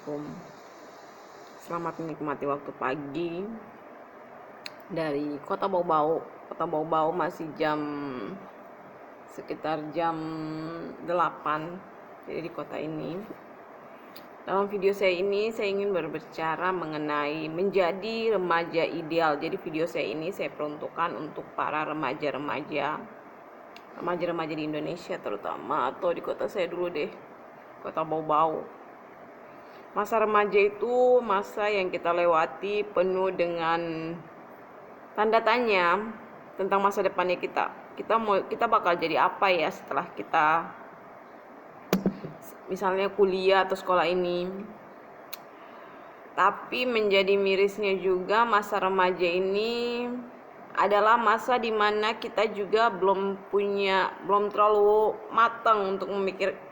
Assalamualaikum. Selamat menikmati waktu pagi dari Kota Bau-Bau. Kota Bau-Bau masih sekitar jam 8. Jadi di kota ini. Dalam video saya ini saya ingin berbicara mengenai menjadi remaja ideal. Jadi video saya ini saya peruntukkan untuk para remaja-remaja di Indonesia terutama, atau di kota saya dulu deh, Kota Bau-Bau. Masa remaja itu masa yang kita lewati penuh dengan tanda tanya tentang masa depannya kita. Kita bakal jadi apa ya setelah kita misalnya kuliah atau sekolah ini. Tapi menjadi mirisnya juga masa remaja ini adalah masa dimana kita juga belum terlalu matang untuk memikirkan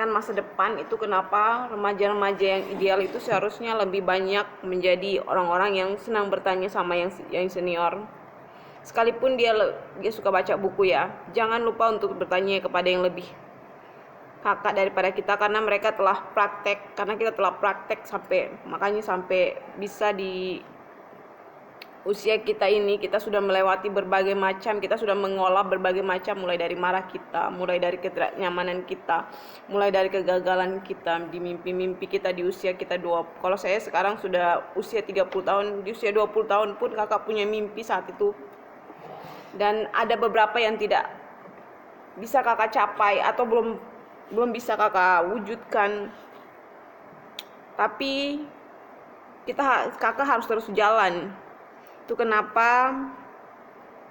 masa depan. Itu kenapa remaja-remaja yang ideal itu seharusnya lebih banyak menjadi orang-orang yang senang bertanya sama yang senior. Sekalipun dia suka baca buku ya, jangan lupa untuk bertanya kepada yang lebih kakak daripada kita, karena kita telah praktek sampai bisa di usia kita ini. Kita sudah melewati berbagai macam, kita sudah mengolah berbagai macam, mulai dari marah kita, mulai dari ketidaknyamanan kita, mulai dari kegagalan kita di mimpi-mimpi kita di usia kita kalau saya sekarang sudah usia 30 tahun, di usia 20 tahun pun kakak punya mimpi saat itu. Dan ada beberapa yang tidak bisa kakak capai atau belum bisa kakak wujudkan. Tapi kakak harus terus jalan. Itu kenapa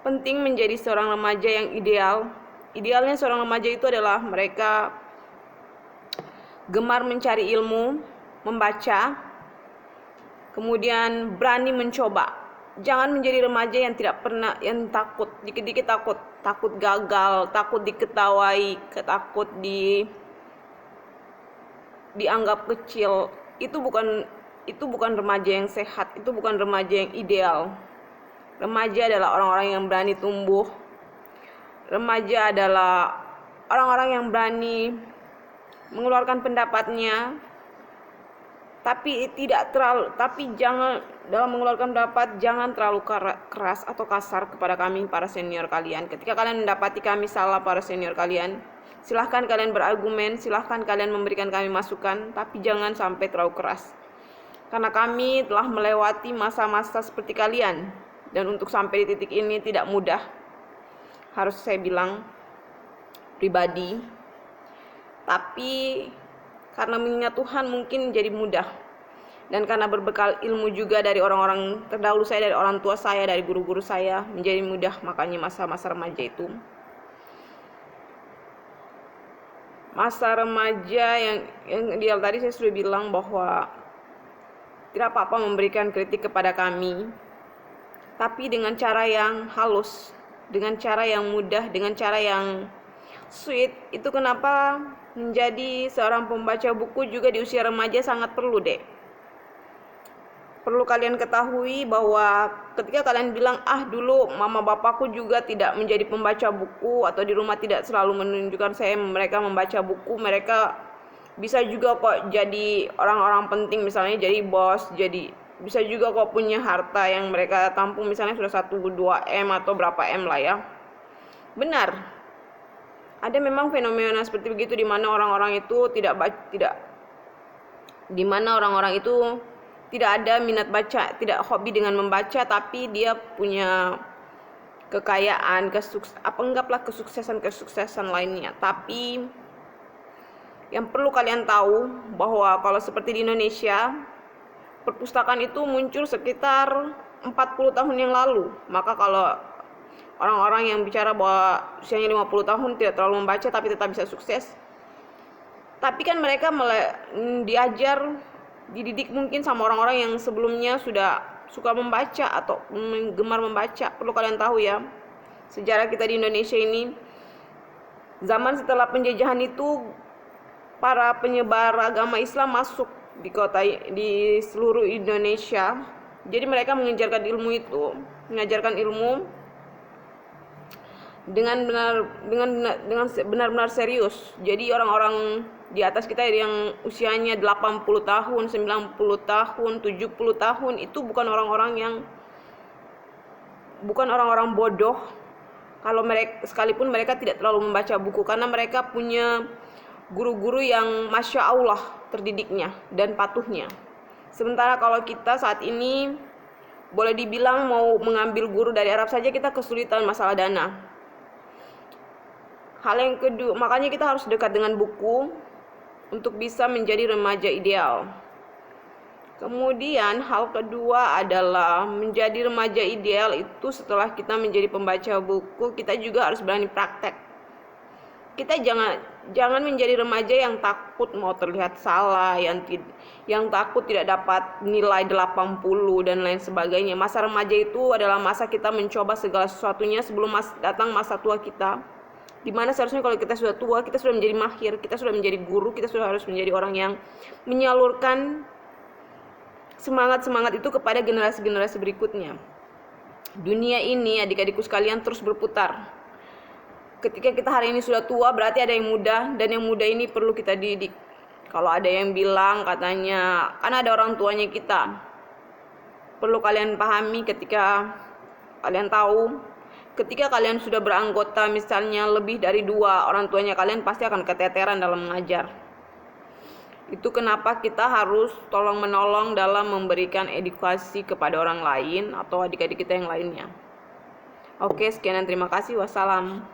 penting menjadi seorang remaja yang ideal. Idealnya seorang remaja itu adalah mereka gemar mencari ilmu, membaca, kemudian berani mencoba. Jangan menjadi remaja yang takut, dikit-dikit takut gagal, takut diketawai, takut dianggap kecil. Itu bukan remaja yang sehat, itu bukan remaja yang ideal. Remaja adalah orang-orang yang berani tumbuh. Remaja adalah orang-orang yang berani mengeluarkan pendapatnya, tapi jangan dalam mengeluarkan pendapat jangan terlalu keras atau kasar kepada kami para senior kalian. Ketika kalian mendapati kami salah, para senior kalian, silahkan kalian berargumen, silahkan kalian memberikan kami masukan, tapi jangan sampai terlalu keras. Karena kami telah melewati masa-masa seperti kalian, dan untuk sampai di titik ini tidak mudah. Harus saya bilang pribadi. Tapi karena mengingat Tuhan mungkin jadi mudah. Dan karena berbekal ilmu juga dari orang-orang terdahulu saya, dari orang tua saya, dari guru-guru saya, menjadi mudah. Makanya masa-masa remaja itu, masa remaja yang ideal tadi saya sudah bilang bahwa tidak apa-apa memberikan kritik kepada kami, tapi dengan cara yang halus, dengan cara yang mudah, dengan cara yang sweet. Itu kenapa menjadi seorang pembaca buku juga di usia remaja sangat perlu deh. Perlu kalian ketahui bahwa ketika kalian bilang, dulu mama bapakku juga tidak menjadi pembaca buku, atau di rumah tidak selalu menunjukkan mereka membaca buku, mereka bisa juga kok jadi orang-orang penting, misalnya jadi bos, bisa juga kok punya harta yang mereka tampung, misalnya sudah 1-2 M atau berapa M lah ya. Benar, ada memang fenomena seperti begitu, di mana orang-orang itu tidak ada minat baca, tidak hobi dengan membaca, tapi dia punya kekayaan, kesuksesan lainnya. Tapi yang perlu kalian tahu bahwa kalau seperti di Indonesia, perpustakaan itu muncul sekitar 40 tahun yang lalu. Maka kalau orang-orang yang bicara bahwa usianya 50 tahun tidak terlalu membaca tapi tetap bisa sukses, tapi kan mereka dididik mungkin sama orang-orang yang sebelumnya sudah suka membaca atau gemar membaca. Perlu kalian tahu ya, sejarah kita di Indonesia ini, zaman setelah penjajahan itu, para penyebar agama Islam masuk di seluruh Indonesia. Jadi mereka mengajarkan ilmu dengan benar-benar serius. Jadi orang-orang di atas kita yang usianya 80 tahun, 90 tahun, 70 tahun, itu bukan orang-orang bodoh kalau mereka, sekalipun mereka tidak terlalu membaca buku, karena mereka punya guru-guru yang Masya Allah terdidiknya dan patuhnya. Sementara kalau kita saat ini boleh dibilang mau mengambil guru dari Arab saja kita kesulitan masalah dana. Hal yang kedua, makanya kita harus dekat dengan buku untuk bisa menjadi remaja ideal. Kemudian hal kedua adalah menjadi remaja ideal itu setelah kita menjadi pembaca buku, kita juga harus berani praktek. Kita jangan menjadi remaja yang takut mau terlihat salah, yang takut tidak dapat nilai 80 dan lain sebagainya. Masa remaja itu adalah masa kita mencoba segala sesuatunya sebelum datang masa tua kita. Dimana seharusnya kalau kita sudah tua, kita sudah menjadi mahir, kita sudah menjadi guru, kita sudah harus menjadi orang yang menyalurkan semangat-semangat itu kepada generasi-generasi berikutnya. Dunia ini adik-adikku sekalian terus berputar. Ketika kita hari ini sudah tua, berarti ada yang muda, dan yang muda ini perlu kita didik. Kalau ada yang bilang katanya, kan ada orang tuanya kita. Perlu kalian pahami ketika kalian tahu, ketika kalian sudah beranggota misalnya lebih dari 2, orang tuanya kalian pasti akan keteteran dalam mengajar. Itu kenapa kita harus tolong-menolong dalam memberikan edukasi kepada orang lain atau adik-adik kita yang lainnya. Oke, sekian dan terima kasih. Wassalam.